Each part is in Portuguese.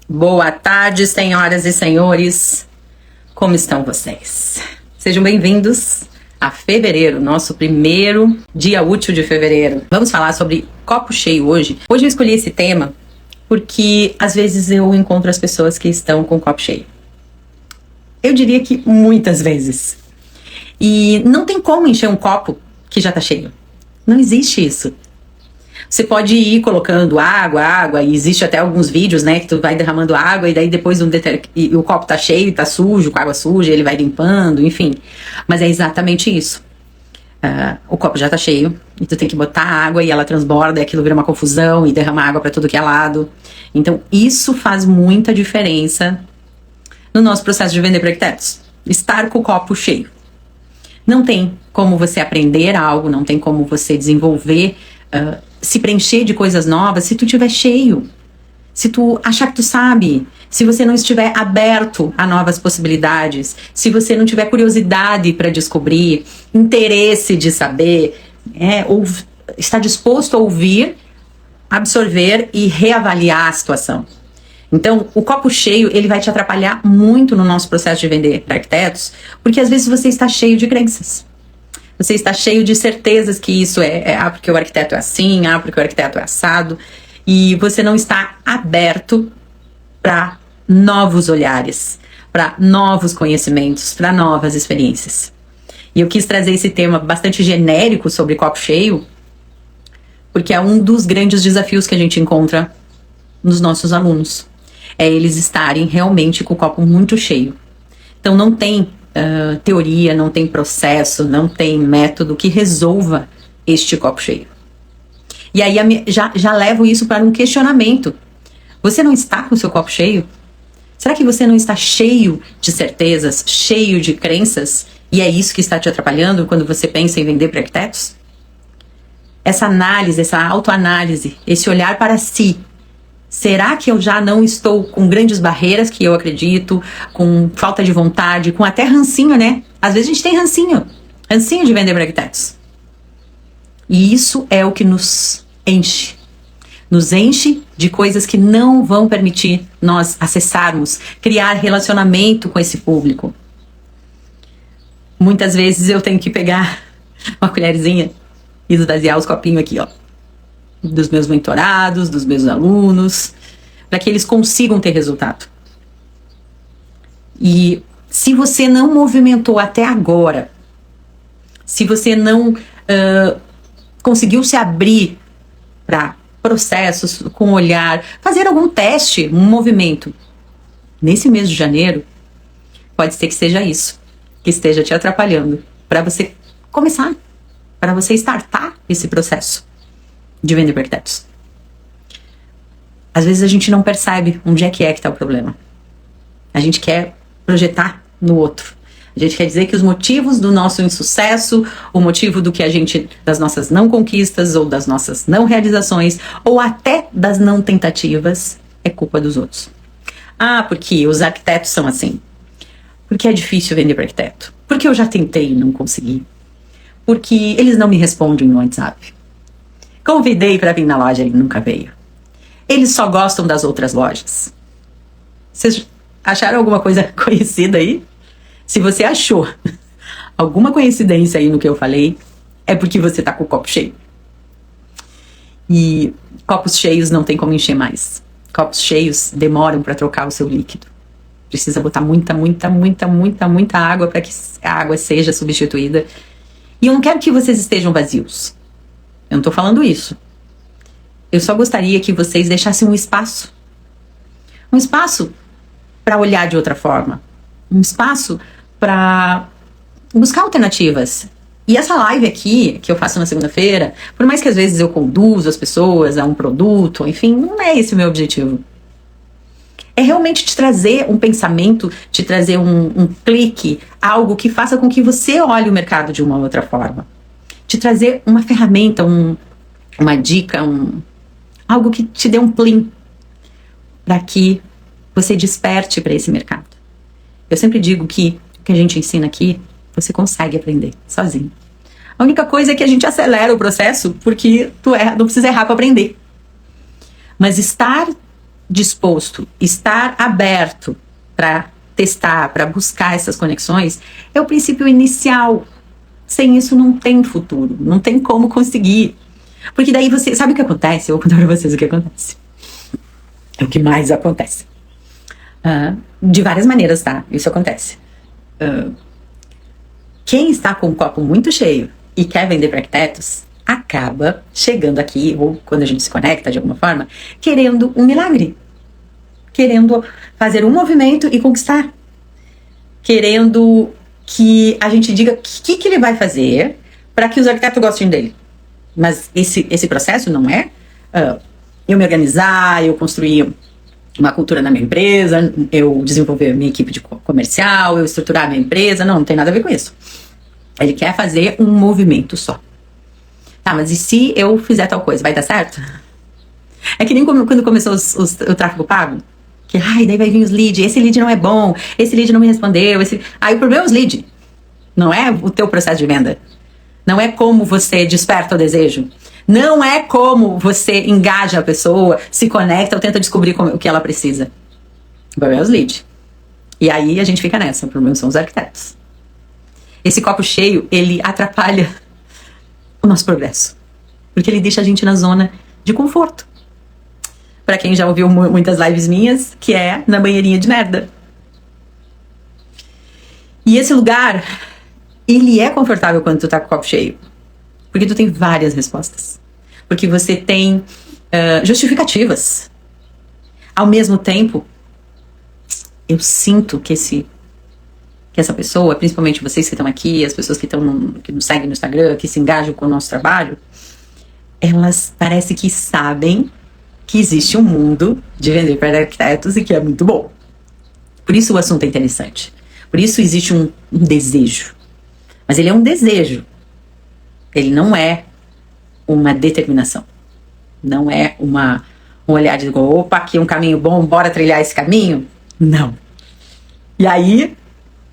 Boa tarde, senhoras e senhores. Como estão vocês? Sejam bem-vindos a fevereiro, nosso primeiro dia útil de fevereiro. Vamos falar sobre copo cheio hoje. Hoje eu escolhi esse tema porque às vezes eu encontro as pessoas que estão com o copo cheio. Eu diria que muitas vezes. E não tem como encher um copo que já tá cheio. Não existe isso. Você pode ir colocando água, e existe até alguns vídeos, né, que tu vai derramando água e daí depois o copo tá cheio, tá sujo, com água suja, ele vai limpando, enfim. Mas é exatamente isso. O copo já tá cheio e tu tem que botar água e ela transborda e aquilo vira uma confusão e derrama água pra tudo que é lado. Então isso faz muita diferença no nosso processo de vender para arquitetos. Estar com o copo cheio. Não tem como você aprender algo, não tem como você desenvolver, se preencher de coisas novas se tu estiver cheio. Se tu achar que tu sabe, se você não estiver aberto a novas possibilidades, se você não tiver curiosidade para descobrir, interesse de saber, ou estar disposto a ouvir, absorver e reavaliar a situação. Então, o copo cheio, ele vai te atrapalhar muito no nosso processo de vender para arquitetos, porque às vezes você está cheio de crenças. Você está cheio de certezas que isso porque o arquiteto é assim, porque o arquiteto é assado, e você não está aberto para novos olhares, para novos conhecimentos, para novas experiências. E eu quis trazer esse tema bastante genérico sobre copo cheio, porque é um dos grandes desafios que a gente encontra nos nossos alunos. É eles estarem realmente com o copo muito cheio. Então não tem teoria, não tem processo, não tem método que resolva este copo cheio. E aí já levo isso para um questionamento. Você não está com o seu copo cheio? Será que você não está cheio de certezas, cheio de crenças? E é isso que está te atrapalhando quando você pensa em vender para arquitetos? Essa análise, essa autoanálise, esse olhar para si. Será que eu já não estou com grandes barreiras que eu acredito, com falta de vontade, com até rancinho, né? Às vezes a gente tem rancinho de vender para arquitetos. E isso é o que nos enche de coisas que não vão permitir nós acessarmos, criar relacionamento com esse público. Muitas vezes eu tenho que pegar uma colherzinha e esvaziar os copinhos aqui, ó, dos meus mentorados, dos meus alunos, para que eles consigam ter resultado. E se você não movimentou até agora, se você não conseguiu se abrir para processos com olhar, fazer algum teste, um movimento, nesse mês de janeiro, pode ser que seja isso, que esteja te atrapalhando, para você começar, para você startar esse processo de vender para arquitetos. Às vezes a gente não percebe onde é que está o problema. A gente quer projetar no outro. A gente quer dizer que os motivos do nosso insucesso, o motivo das nossas não conquistas, ou das nossas não realizações, ou até das não tentativas, é culpa dos outros. Porque os arquitetos são assim. Porque é difícil vender para arquiteto. Porque eu já tentei e não consegui. Porque eles não me respondem no WhatsApp. Convidei para vir na loja, ele nunca veio. Eles só gostam das outras lojas. Vocês acharam alguma coisa conhecida aí? Se você achou alguma coincidência aí no que eu falei, é porque você tá com o copo cheio. E copos cheios não tem como encher mais. Copos cheios demoram para trocar o seu líquido. Precisa botar muita água para que a água seja substituída. E eu não quero que vocês estejam vazios. Eu não tô falando isso. Eu só gostaria que vocês deixassem um espaço. Um espaço para olhar de outra forma. Um espaço para buscar alternativas. E essa live aqui, que eu faço na segunda-feira, por mais que às vezes eu conduzo as pessoas a um produto, enfim, não é esse o meu objetivo. É realmente te trazer um pensamento, te trazer um clique, algo que faça com que você olhe o mercado de uma outra forma. Te trazer uma ferramenta, uma dica, algo que te dê um plim para que você desperte para esse mercado. Eu sempre digo que o que a gente ensina aqui, você consegue aprender sozinho. A única coisa é que a gente acelera o processo porque tu não precisa errar para aprender. Mas estar disposto, estar aberto para testar, para buscar essas conexões, é o princípio inicial. Sem isso não tem futuro, não tem como conseguir. Porque daí você, sabe o que acontece? Eu vou contar para vocês o que acontece. É o que mais acontece. De várias maneiras, tá? Isso acontece. Quem está com o copo muito cheio e quer vender para arquitetos, acaba chegando aqui, ou quando a gente se conecta de alguma forma, querendo um milagre. Querendo fazer um movimento e conquistar. Querendo que a gente diga o que ele vai fazer para que os arquitetos gostem dele. Mas esse processo não é eu me organizar, eu construir uma cultura na minha empresa, eu desenvolver minha equipe de comercial, eu estruturar a minha empresa. Não tem nada a ver com isso. Ele quer fazer um movimento só. Tá, mas e se eu fizer tal coisa, vai dar certo? É que nem quando começou o tráfego pago. Que, daí vai vir os leads, esse lead não é bom, esse lead não me respondeu, aí o problema é os leads. Não é o teu processo de venda. Não é como você desperta o desejo. Não é como você engaja a pessoa, se conecta ou tenta descobrir o que ela precisa. O problema é os leads. E aí a gente fica nessa, o problema são os arquitetos. Esse copo cheio, ele atrapalha o nosso progresso. Porque ele deixa a gente na zona de conforto. Pra quem já ouviu muitas lives minhas, que é na banheirinha de merda. E esse lugar, ele é confortável quando tu tá com o copo cheio. Porque tu tem várias respostas. Porque você tem justificativas. Ao mesmo tempo, eu sinto que essa pessoa, principalmente vocês que estão aqui, as pessoas que nos seguem no Instagram, que se engajam com o nosso trabalho, elas parece que sabem que existe um mundo de vender para arquitetos e que é muito bom. Por isso o assunto é interessante. Por isso existe um desejo. Mas ele é um desejo. Ele não é uma determinação. Não é um olhar de opa, aqui é um caminho bom, bora trilhar esse caminho. Não. E aí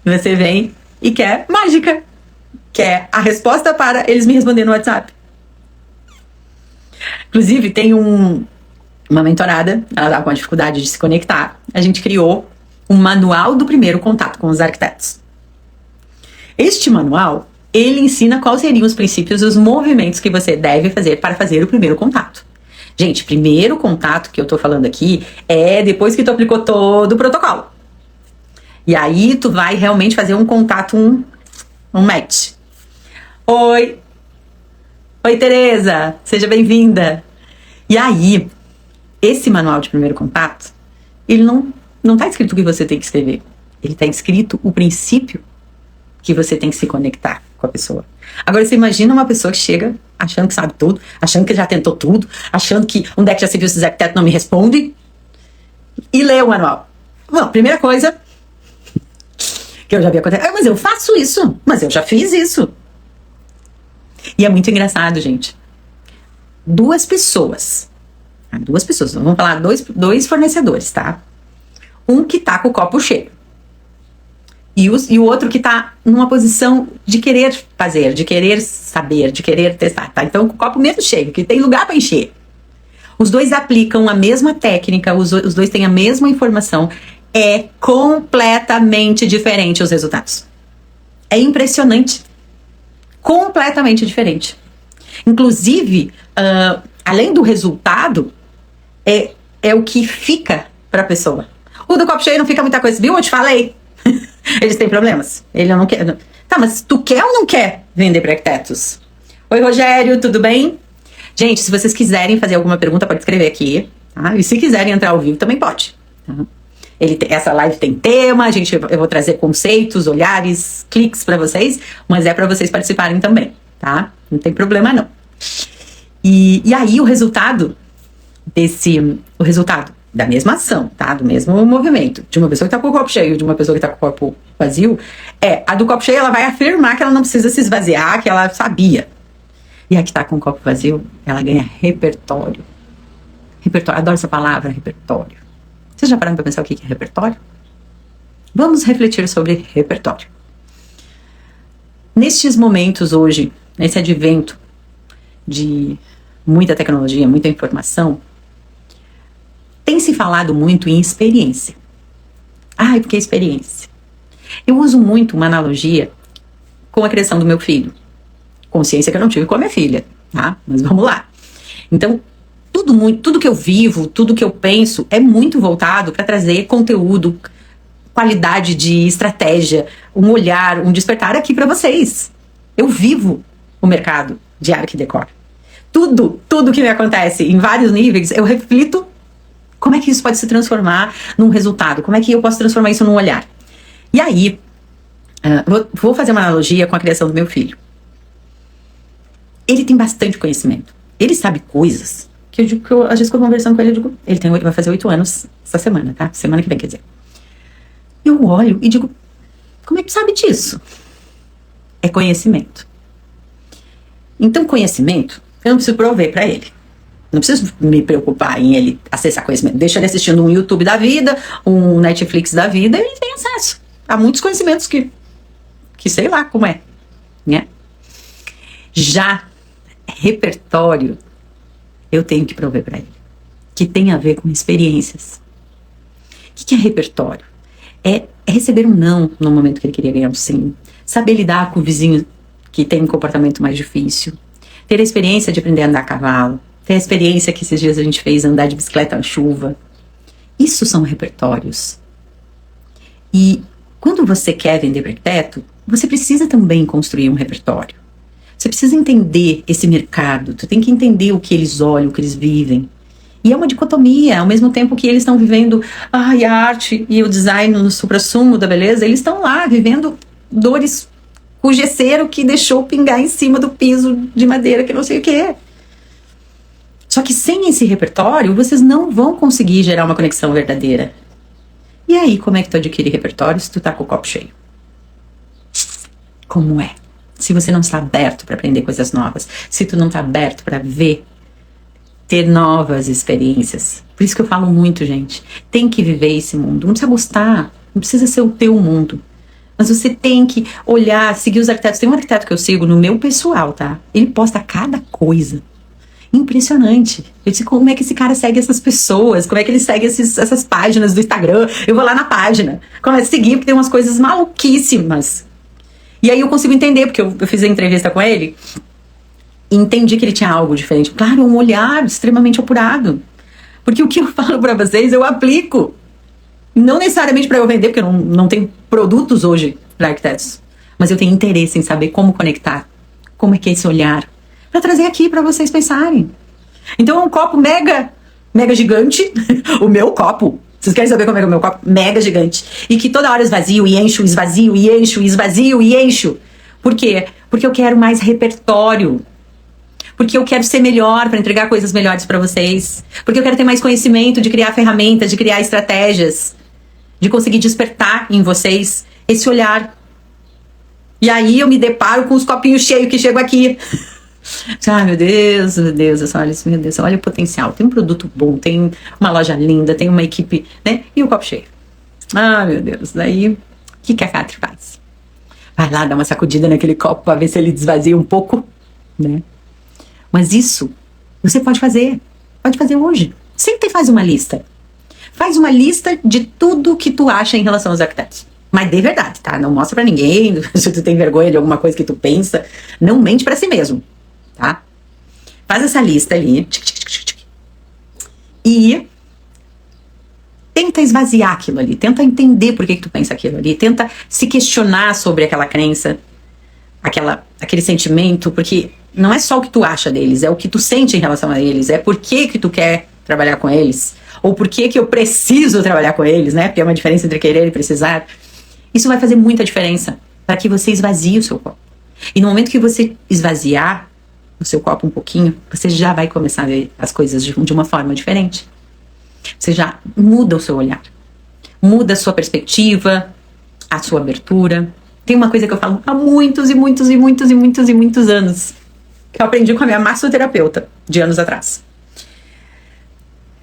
você vem e quer mágica. Quer a resposta para eles me responderem no WhatsApp. Inclusive tem uma mentorada, ela estava com a dificuldade de se conectar. A gente criou um manual do primeiro contato com os arquitetos. Este manual, ele ensina quais seriam os princípios e os movimentos que você deve fazer para fazer o primeiro contato. Gente, primeiro contato que eu tô falando aqui é depois que tu aplicou todo o protocolo. E aí tu vai realmente fazer um contato, um match. Oi, Tereza, seja bem-vinda. E aí, esse manual de primeiro contato, ele não tá escrito o que você tem que escrever. Ele tá escrito o princípio que você tem que se conectar com a pessoa. Agora, você imagina uma pessoa que chega achando que sabe tudo, achando que já tentou tudo, achando que onde é que já se viu se os arquitetos não me respondem, e lê o manual. Bom, primeira coisa que eu já vi acontecer, mas eu faço isso, mas eu já fiz isso. E é muito engraçado, gente. Duas pessoas, vamos falar dois fornecedores, tá? Um que tá com o copo cheio. E o outro que tá numa posição de querer fazer, de querer saber, de querer testar, tá? Então, com o copo mesmo cheio, que tem lugar para encher. Os dois aplicam a mesma técnica, os dois têm a mesma informação. É completamente diferente os resultados. É impressionante. Completamente diferente. Inclusive, além do resultado, é o que fica para a pessoa. O do copo cheio não fica muita coisa, viu? Eu te falei. Eles têm problemas. Ele não quer. Tá, mas tu quer ou não quer vender para arquitetos? Oi, Rogério, tudo bem? Gente, se vocês quiserem fazer alguma pergunta, pode escrever aqui. Tá? E se quiserem entrar ao vivo, também pode. Tá? Essa live tem tema, eu vou trazer conceitos, olhares, cliques para vocês, mas é para vocês participarem também, tá? Não tem problema, não. E aí o resultado da mesma ação, tá? Do mesmo movimento, de uma pessoa que tá com o copo cheio e de uma pessoa que tá com o copo vazio, a do copo cheio, ela vai afirmar que ela não precisa se esvaziar, que ela sabia. E a que tá com o copo vazio, ela ganha repertório. Repertório, adoro essa palavra, repertório. Vocês já pararam para pensar o que é repertório? Vamos refletir sobre repertório. Nestes momentos hoje, nesse advento de muita tecnologia, muita informação, Tem se falado muito em experiência. Ai, porque é experiência. Eu uso muito uma analogia com a criação do meu filho. Consciência que eu não tive com a minha filha, tá? Mas vamos lá. Então, tudo que eu vivo, tudo que eu penso é muito voltado para trazer conteúdo, qualidade de estratégia, um olhar, um despertar aqui para vocês. Eu vivo o mercado de Arq Decor. Tudo que me acontece em vários níveis, eu reflito como é que isso pode se transformar num resultado, como é que eu posso transformar isso num olhar. E aí, vou fazer uma analogia com a criação do meu filho. Ele tem bastante conhecimento. Ele sabe coisas que eu digo, às vezes que eu conversando com ele, eu digo, ele vai fazer 8 anos essa semana, tá? Semana que vem, quer dizer. Eu olho e digo, como é que sabe disso? É conhecimento. Então, conhecimento, eu não preciso prover para ele. Não preciso me preocupar em ele acessar conhecimento. Deixa ele assistindo um YouTube da vida, um Netflix da vida, e ele tem acesso a muitos conhecimentos que sei lá como é, né? Já repertório, eu tenho que prover para ele, que tem a ver com experiências. O que é repertório? É receber um não no momento que ele queria ganhar um sim, saber lidar com o vizinho que tem um comportamento mais difícil, ter a experiência de aprender a andar a cavalo, ter a experiência que esses dias a gente fez andar de bicicleta na chuva. Isso são repertórios. E quando você quer vender para arquiteto, você precisa também construir um repertório. Você precisa entender esse mercado, tu tem que entender o que eles olham, o que eles vivem. E é uma dicotomia, ao mesmo tempo que eles estão vivendo a arte e o design no suprassumo da beleza, eles estão lá vivendo dores com o gesseiro que deixou pingar em cima do piso de madeira que não sei o que é. Só que sem esse repertório, vocês não vão conseguir gerar uma conexão verdadeira. E aí, como é que tu adquire repertório se tu tá com o copo cheio? Como é? Se você não está aberto para aprender coisas novas, se tu não está aberto para ver, ter novas experiências. Por isso que eu falo muito, gente. Tem que viver esse mundo. Não precisa gostar, não precisa ser o teu mundo. Mas você tem que olhar, seguir os arquitetos. Tem um arquiteto que eu sigo no meu pessoal, tá? Ele posta cada coisa. Impressionante. Eu disse, como é que esse cara segue essas pessoas? Como é que ele segue essas páginas do Instagram? Eu vou lá na página. Começo a seguir, porque tem umas coisas maluquíssimas. E aí eu consigo entender, porque eu fiz a entrevista com ele e entendi que ele tinha algo diferente. Claro, um olhar extremamente apurado. Porque o que eu falo pra vocês, eu aplico. Não necessariamente para eu vender, porque eu não tenho produtos hoje para arquitetos. Mas eu tenho interesse em saber como conectar. Como é que é esse olhar. Para trazer aqui para vocês pensarem. Então é um copo mega gigante. O meu copo. Vocês querem saber como é que é o meu copo? Mega gigante. E que toda hora esvazio e encho, esvazio e encho, esvazio e encho. Por quê? Porque eu quero mais repertório. Porque eu quero ser melhor para entregar coisas melhores para vocês. Porque eu quero ter mais conhecimento de criar ferramentas, de criar estratégias. De conseguir despertar em vocês esse olhar. E aí eu me deparo com os copinhos cheios que chegam aqui. Ai, meu Deus, meu Deus, olha o potencial. Tem um produto bom, tem uma loja linda, tem uma equipe, né? E o copo cheio. Ah, meu Deus, daí o que a Catri faz? Vai lá, dá uma sacudida naquele copo para ver se ele desvazia um pouco, né? Mas isso você pode fazer hoje. Sempre faz uma lista. Faz uma lista de tudo que tu acha em relação aos arquitetos. Mas de verdade, tá? Não mostra pra ninguém. Se tu tem vergonha de alguma coisa que tu pensa, não mente pra si mesmo, tá? Faz essa lista ali. E tenta esvaziar aquilo ali. Tenta entender por que tu pensa aquilo ali. Tenta se questionar sobre aquela crença, aquele sentimento, porque não é só o que tu acha deles, é o que tu sente em relação a eles, é por que tu quer trabalhar com eles, ou por que eu preciso trabalhar com eles, né? Porque é uma diferença entre querer e precisar. Isso vai fazer muita diferença para que você esvazie o seu copo. E no momento que você esvaziar o seu copo um pouquinho, você já vai começar a ver as coisas de uma forma diferente. Você já muda o seu olhar, muda a sua perspectiva, a sua abertura. Tem uma coisa que eu falo há muitos anos, que eu aprendi com a minha massoterapeuta de anos atrás.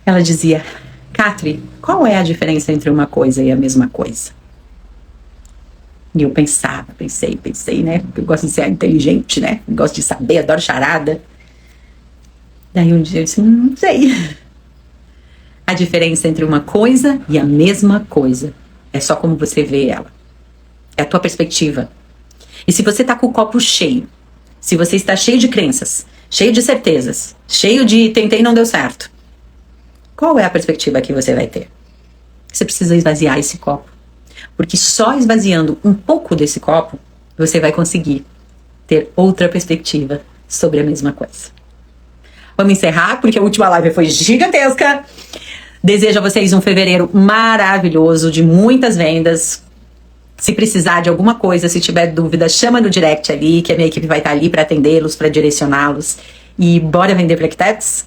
Ela dizia: Catri, qual é a diferença entre uma coisa e a mesma coisa? E eu pensei, né? Eu gosto de ser inteligente, né? Eu gosto de saber, adoro charada. Daí um dia eu disse, não sei. a diferença entre uma coisa e a mesma coisa. É só como você vê ela. É a tua perspectiva. E se você está com o copo cheio, se você está cheio de crenças, cheio de certezas, cheio de tentei e não deu certo, qual é a perspectiva que você vai ter? Você precisa esvaziar esse copo. Porque só esvaziando um pouco desse copo, você vai conseguir ter outra perspectiva sobre a mesma coisa. Vamos encerrar, porque a última live foi gigantesca. Desejo a vocês um fevereiro maravilhoso, de muitas vendas. Se precisar de alguma coisa, se tiver dúvida, chama no direct ali, que a minha equipe vai estar ali para atendê-los, para direcioná-los. E bora vender para Arquitetos?